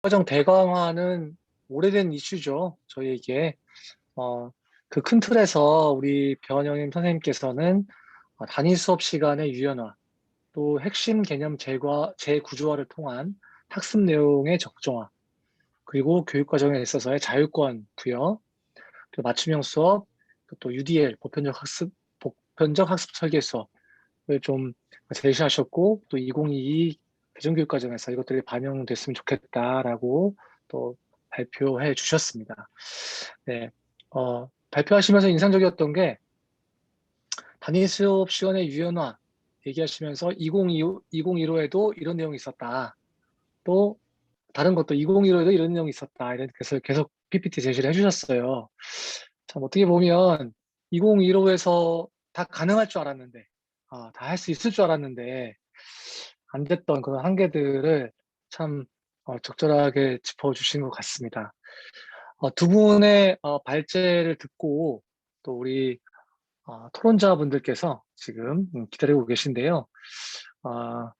과정 대강화는 오래된 이슈죠. 저희에게. 어, 그 큰 틀에서 우리 변형임 선생님께서는 단위 수업 시간의 유연화, 또 핵심 개념 재구조화를 통한 학습 내용의 적정화, 그리고 교육 과정에 있어서의 자율권 부여, 또 맞춤형 수업, 또 UDL, 보편적 학습 설계 수업을 좀 제시하셨고, 또 2022 개정교육 과정에서 이것들이 반영됐으면 좋겠다라고 또 발표해 주셨습니다. 네, 발표하시면서 인상적이었던 게 단위 수업 시간의 유연화 얘기하시면서 2015에도 이런 내용이 있었다. 또 다른 것도 2015에도 이런 내용이 있었다. 그래서 계속 PPT 제시를 해주셨어요. 참 어떻게 보면 2015에서 다 가능할 줄 알았는데, 다 할 수 있을 줄 알았는데 안 됐던 그런 한계들을 참 적절하게 짚어주신 것 같습니다. 두 분의 발제를 듣고 또 우리 토론자분들께서 지금 기다리고 계신데요. 아,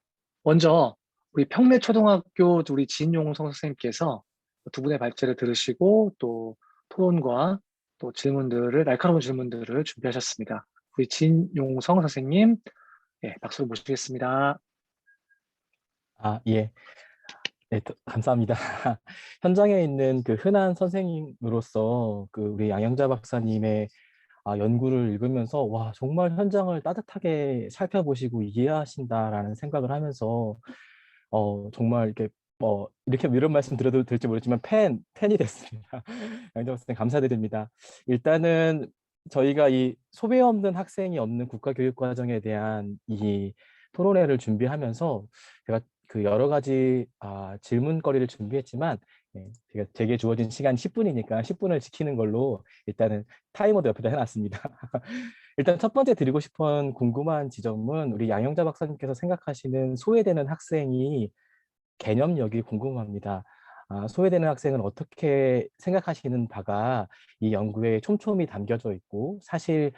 먼저 우리 평내초등학교 우리 진용성 선생님께서 두 분의 발제를 들으시고 또 토론과 또 날카로운 질문들을 준비하셨습니다. 우리 진용성 선생님, 예, 박수로 모시겠습니다. 예. 네, 감사합니다. 현장에 있는 그 흔한 선생님으로서 그 우리 양영자 박사님의 연구를 읽으면서 와, 정말 현장을 따뜻하게 살펴보시고 이해하신다라는 생각을 하면서 정말 이렇게 이런 말씀 드려도 될지 모르지만 팬이 됐습니다. 양영자 박사님 감사드립니다. 일단은 저희가 이 소외 없는 학생이 없는 국가교육과정에 대한 이 토론회를 준비하면서 제가 그 여러 가지 질문거리를 준비했지만 제게 주어진 시간 10분이니까 10분을 지키는 걸로 일단은 타이머도 옆에다 해놨습니다. 일단 첫 번째 드리고 싶은 궁금한 지점은 우리 양영자 박사님께서 생각하시는 소외되는 학생이 개념력이 궁금합니다. 소외되는 학생은 어떻게 생각하시는 바가 이 연구에 촘촘히 담겨져 있고 사실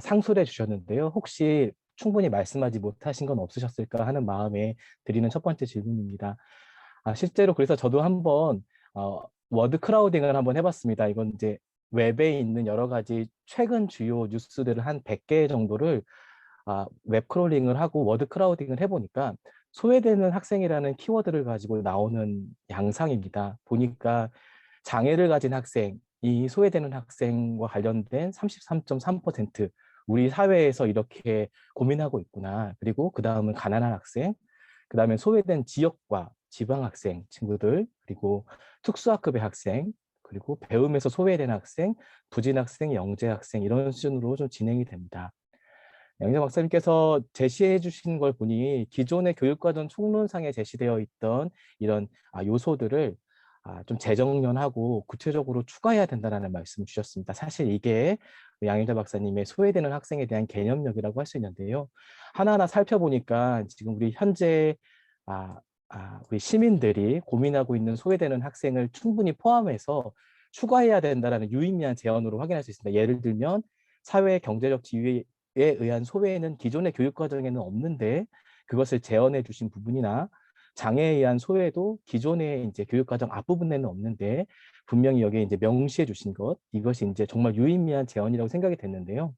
상술해 주셨는데요. 혹시 충분히 말씀하지 못하신 건 없으셨을까 하는 마음에 드리는 첫 번째 질문입니다. 실제로 그래서 저도 한번 워드 크라우딩을 한번 해봤습니다. 이건 이제 웹에 있는 여러 가지 최근 주요 뉴스들을 한 100개 정도를 웹 크롤링을 하고 워드 크라우딩을 해보니까 소외되는 학생이라는 키워드를 가지고 나오는 양상입니다. 보니까 장애를 가진 학생, 이 소외되는 학생과 관련된 33.3%, 우리 사회에서 이렇게 고민하고 있구나. 그리고 그 다음은 가난한 학생, 그 다음에 소외된 지역과 지방 학생 친구들, 그리고 특수학급의 학생, 그리고 배움에서 소외된 학생, 부진 학생, 영재 학생 이런 수준으로 좀 진행이 됩니다. 양재 박사님께서 제시해 주신 걸 보니 기존의 교육과정 총론상에 제시되어 있던 이런 요소들을 좀 재정연하고 구체적으로 추가해야 된다는 말씀을 주셨습니다. 사실 이게 양일자 박사님의 소외되는 학생에 대한 개념력이라고 할 수 있는데요. 하나하나 살펴보니까 지금 우리 현재 우리 시민들이 고민하고 있는 소외되는 학생을 충분히 포함해서 추가해야 된다는 유의미한 제언으로 확인할 수 있습니다. 예를 들면 사회 경제적 지위에 의한 소외는 기존의 교육 과정에는 없는데 그것을 재현해 주신 부분이나 장애에 의한 소외도 기존의 이제 교육 과정 앞부분에는 없는데 분명히 여기에 이제 명시해 주신 것, 이것이 이제 정말 유의미한 제언이라고 생각이 됐는데요.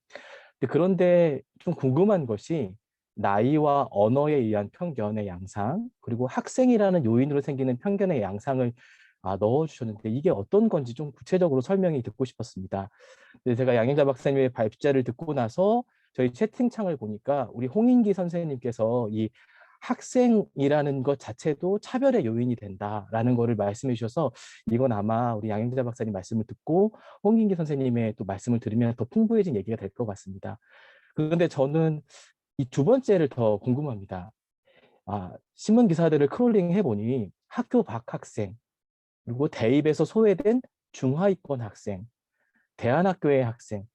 그런데 좀 궁금한 것이 나이와 언어에 의한 편견의 양상, 그리고 학생이라는 요인으로 생기는 편견의 양상을 넣어주셨는데 이게 어떤 건지 좀 구체적으로 설명이 듣고 싶었습니다. 제가 양현자 박사님의 발제를 듣고 나서 저희 채팅창을 보니까 우리 홍인기 선생님께서 이 학생이라는 것 자체도 차별의 요인이 된다라는 거를 말씀해 주셔서 이건 아마 우리 양현자 박사님 말씀을 듣고 홍인기 선생님의 또 말씀을 들으면 더 풍부해진 얘기가 될 것 같습니다. 그런데 저는 이 두 번째를 더 궁금합니다. 신문 기사들을 크롤링 해보니 학교 밖 학생, 그리고 대입에서 소외된 중하위권 학생, 대안학교의 학생,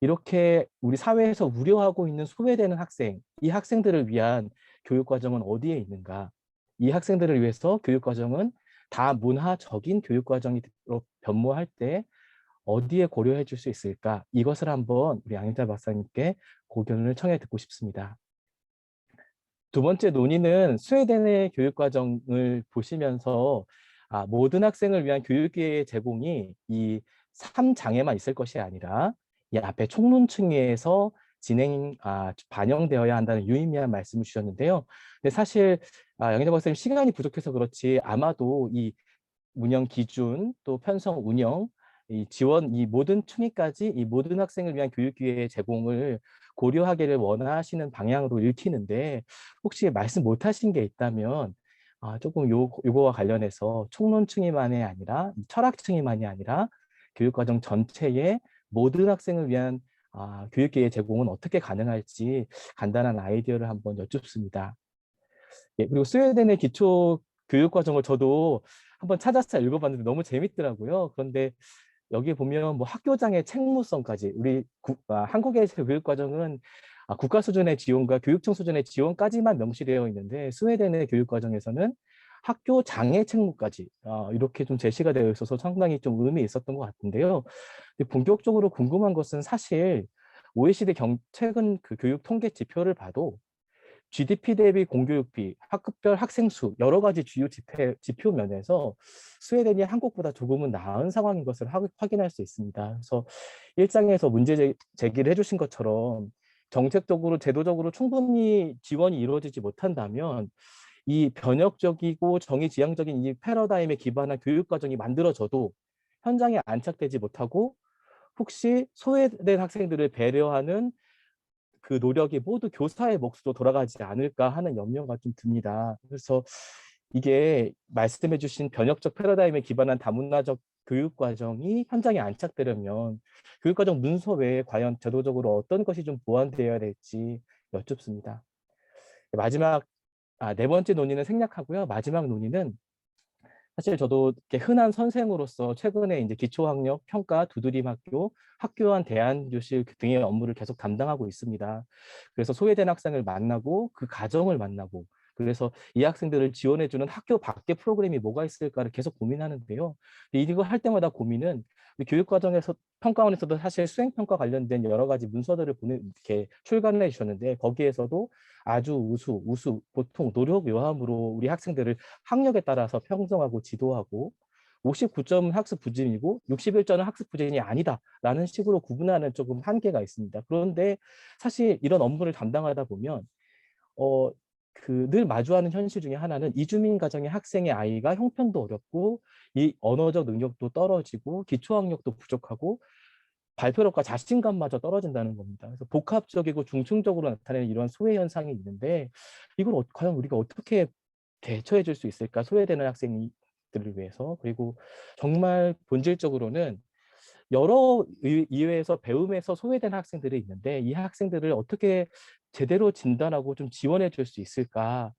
이렇게 우리 사회에서 우려하고 있는 소외되는 학생, 이 학생들을 위한 교육과정은 어디에 있는가? 이 학생들을 위해서 교육과정은 다 문화적인 교육과정으로 변모할 때 어디에 고려해 줄 수 있을까? 이것을 한번 우리 양일자 박사님께 고견을 청해 듣고 싶습니다. 두 번째 논의는 스웨덴의 교육과정을 보시면서 모든 학생을 위한 교육 기회 제공이 이 3장에만 있을 것이 아니라 이 앞에 총론층위에서 반영되어야 한다는 유의미한 말씀을 주셨는데요. 근데 사실 양희자 박사님 시간이 부족해서 그렇지 아마도 이 운영 기준 또 편성 운영 이 지원 이 모든 층위까지 이 모든 학생을 위한 교육 기회 제공을 고려하기를 원하시는 방향으로 읽히는데 혹시 말씀 못하신 게 있다면 조금 요거와 관련해서 총론층위만이 아니라 철학층위만이 아니라 교육과정 전체의 모든 학생을 위한 교육 기회 제공은 어떻게 가능할지 간단한 아이디어를 한번 여쭙습니다. 예, 그리고 스웨덴의 기초 교육 과정을 저도 한번 찾아서 읽어봤는데 너무 재밌더라고요. 그런데 여기 보면 뭐 학교장의 책무성까지 한국의 교육 과정은 국가 수준의 지원과 교육청 수준의 지원까지만 명시되어 있는데 스웨덴의 교육 과정에서는 학교장의 책무까지 이렇게 좀 제시가 되어 있어서 상당히 좀 의미 있었던 것 같은데요. 근데 본격적으로 궁금한 것은 사실 OECD 최근 그 교육 통계 지표를 봐도 GDP 대비 공교육비, 학급별 학생 수, 여러 가지 주요 지표 면에서 스웨덴이 한국보다 조금은 나은 상황인 것을 확인할 수 있습니다. 그래서 일장에서 문제 제기를 해주신 것처럼 정책적으로, 제도적으로 충분히 지원이 이루어지지 못한다면 이 변혁적이고 정의지향적인 이 패러다임에 기반한 교육과정이 만들어져도 현장에 안착되지 못하고 혹시 소외된 학생들을 배려하는 그 노력이 모두 교사의 몫으로 돌아가지 않을까 하는 염려가 좀 듭니다. 그래서 이게 말씀해 주신 변혁적 패러다임에 기반한 다문화적 교육 과정이 현장에 안착되려면 교육 과정 문서 외에 과연 제도적으로 어떤 것이 좀 보완되어야 될지 여쭙습니다. 마지막 네 번째 논의는 생략하고요. 마지막 논의는 사실 저도 이렇게 흔한 선생으로서 최근에 이제 기초학력 평가, 두드림 학교, 학교안 대안교실 등의 업무를 계속 담당하고 있습니다. 그래서 소외된 학생을 만나고 그 가정을 만나고 그래서 이 학생들을 지원해주는 학교 밖의 프로그램이 뭐가 있을까를 계속 고민하는데요. 이거 할 때마다 고민은 우리 교육과정에서 평가원에서도 사실 수행평가 관련된 여러 가지 문서들을 이렇게 출간해 주셨는데 거기에서도 아주 우수, 보통 노력 요함으로 우리 학생들을 학력에 따라서 평정하고 지도하고 59점은 학습 부진이고 61점은 학습 부진이 아니다라는 식으로 구분하는 조금 한계가 있습니다. 그런데 사실 이런 업무를 담당하다 보면 늘 마주하는 현실 중에 하나는 이주민 가정의 학생의 아이가 형편도 어렵고 이 언어적 능력도 떨어지고 기초학력도 부족하고 발표력과 자신감마저 떨어진다는 겁니다. 그래서 복합적이고 중증적으로 나타내는 이런 소외 현상이 있는데 이걸 과연 우리가 어떻게 대처해 줄 수 있을까? 소외되는 학생들을 위해서. 그리고 정말 본질적으로는 여러 이외에서 배움에서 소외된 학생들이 있는데 이 학생들을 어떻게 제대로 진단하고 좀 지원해 줄 수 있을까?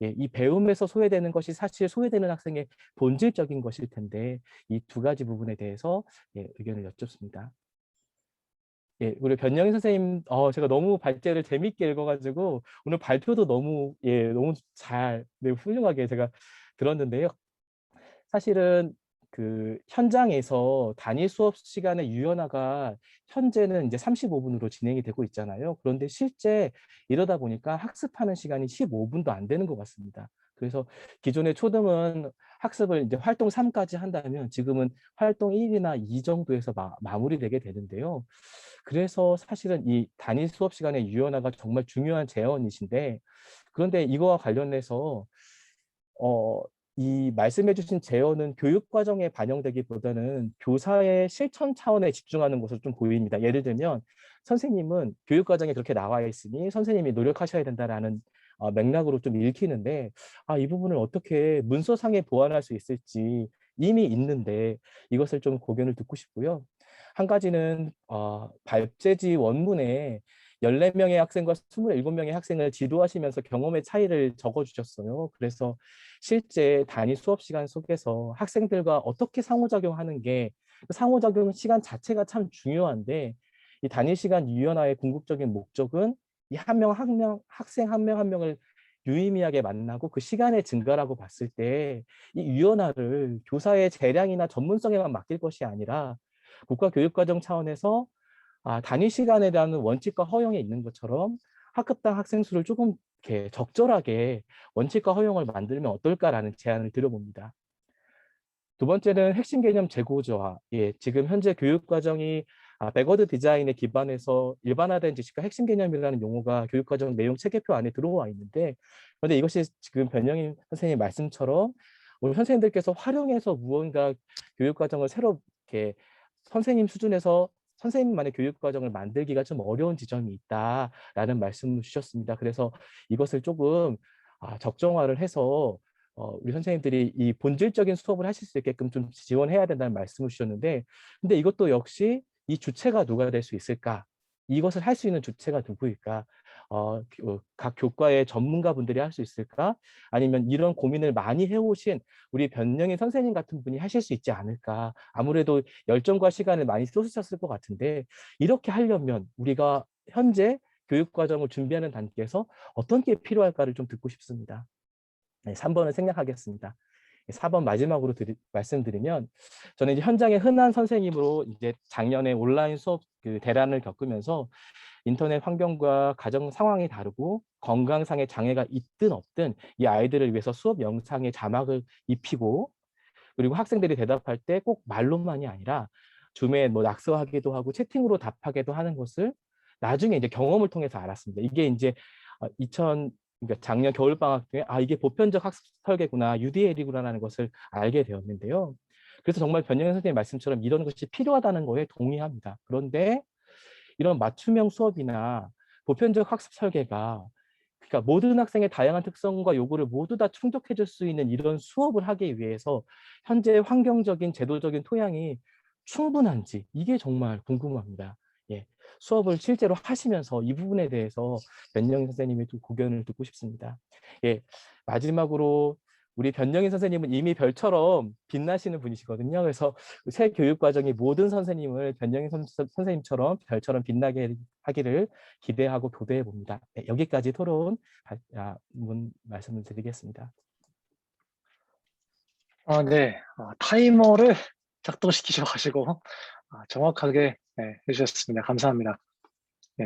예, 이 배움에서 소외되는 것이 사실 소외되는 학생의 본질적인 것일 텐데 이 두 가지 부분에 대해서 의견을 여쭙습니다. 예, 우리 변영희 선생님, 제가 너무 발제를 재밌게 읽어가지고 오늘 발표도 너무 훌륭하게 제가 들었는데요. 사실은 그 현장에서 단위 수업 시간의 유연화가 현재는 이제 35분으로 진행이 되고 있잖아요. 그런데 실제 이러다 보니까 학습하는 시간이 15분도 안 되는 것 같습니다. 그래서 기존의 초등은 학습을 이제 활동 3까지 한다면 지금은 활동 1이나 2 정도에서 마무리되게 되는데요. 그래서 사실은 이 단위 수업 시간의 유연화가 정말 중요한 제언이신데 그런데 이거와 관련해서 이 말씀해 주신 제어는 교육 과정에 반영되기보다는 교사의 실천 차원에 집중하는 것으로 좀 보입니다. 예를 들면 선생님은 교육 과정에 그렇게 나와 있으니 선생님이 노력하셔야 된다라는 맥락으로 좀 읽히는데 이 부분을 어떻게 문서상에 보완할 수 있을지 이미 있는데 이것을 좀 고견을 듣고 싶고요. 한 가지는 발제지 원문에 14명의 학생과 27명의 학생을 지도하시면서 경험의 차이를 적어주셨어요. 그래서 실제 단위 수업 시간 속에서 학생들과 어떻게 상호작용하는 게 상호작용 시간 자체가 참 중요한데 이 단위 시간 유연화의 궁극적인 목적은 이 학생 한 명 한 명을 유의미하게 만나고 그 시간의 증가라고 봤을 때 이 유연화를 교사의 재량이나 전문성에만 맡길 것이 아니라 국가교육과정 차원에서 단위 시간에 대한 원칙과 허용이 있는 것처럼 학급당 학생 수를 조금 이렇게 적절하게 원칙과 허용을 만들면 어떨까라는 제안을 드려봅니다. 두 번째는 핵심 개념 재고조화. 예, 지금 현재 교육 과정이 백워드 디자인에 기반해서 일반화된 지식과 핵심 개념이라는 용어가 교육 과정 내용 체계표 안에 들어와 있는데, 그런데 이것이 지금 변영인 선생님 말씀처럼 우리 선생님들께서 활용해서 무언가 교육 과정을 새로 이렇게 선생님 수준에서 선생님만의 교육 과정을 만들기가 좀 어려운 지점이 있다라는 말씀을 주셨습니다. 그래서 이것을 조금 적정화를 해서 우리 선생님들이 이 본질적인 수업을 하실 수 있게끔 좀 지원해야 된다는 말씀을 주셨는데, 근데 이것도 역시 이 주체가 누가 될 수 있을까? 이것을 할 수 있는 주체가 누구일까? 각 교과의 전문가분들이 할 수 있을까? 아니면 이런 고민을 많이 해오신 우리 변영희 선생님 같은 분이 하실 수 있지 않을까? 아무래도 열정과 시간을 많이 쏟으셨을 것 같은데, 이렇게 하려면 우리가 현재 교육 과정을 준비하는 단계에서 어떤 게 필요할까를 좀 듣고 싶습니다. 네, 3번을 생략하겠습니다. 4번 마지막으로 말씀드리면, 저는 이제 현장의 흔한 선생님으로 이제 작년에 온라인 수업 그 대란을 겪으면서 인터넷 환경과 가정 상황이 다르고 건강상의 장애가 있든 없든 이 아이들을 위해서 수업 영상에 자막을 입히고, 그리고 학생들이 대답할 때 꼭 말로만이 아니라 줌에 뭐 낙서하기도 하고 채팅으로 답하기도 하는 것을 나중에 이제 경험을 통해서 알았습니다. 이게 이제 2000 그러니까 작년 겨울방학 때 이게 보편적 학습 설계구나, UDL이구나라는 것을 알게 되었는데요. 그래서 정말 변영현 선생님 말씀처럼 이런 것이 필요하다는 거에 동의합니다. 그런데 이런 맞춤형 수업이나 보편적 학습 설계가, 그러니까 모든 학생의 다양한 특성과 요구를 모두 다 충족해 줄 수 있는 이런 수업을 하기 위해서 현재 환경적인 제도적인 토양이 충분한지, 이게 정말 궁금합니다. 예, 수업을 실제로 하시면서 이 부분에 대해서 변영희 선생님의 좀 고견을 듣고 싶습니다. 예, 마지막으로 우리 변영희 선생님은 이미 별처럼 빛나시는 분이시거든요. 그래서 새 교육 과정이 모든 선생님을 변영희 선생님처럼 별처럼 빛나게 하기를 기대하고 교대해 봅니다. 네, 여기까지 토론 말씀을 드리겠습니다. 네. 타이머를 작동시키셔가지고 정확하게 네, 해주셨습니다. 감사합니다.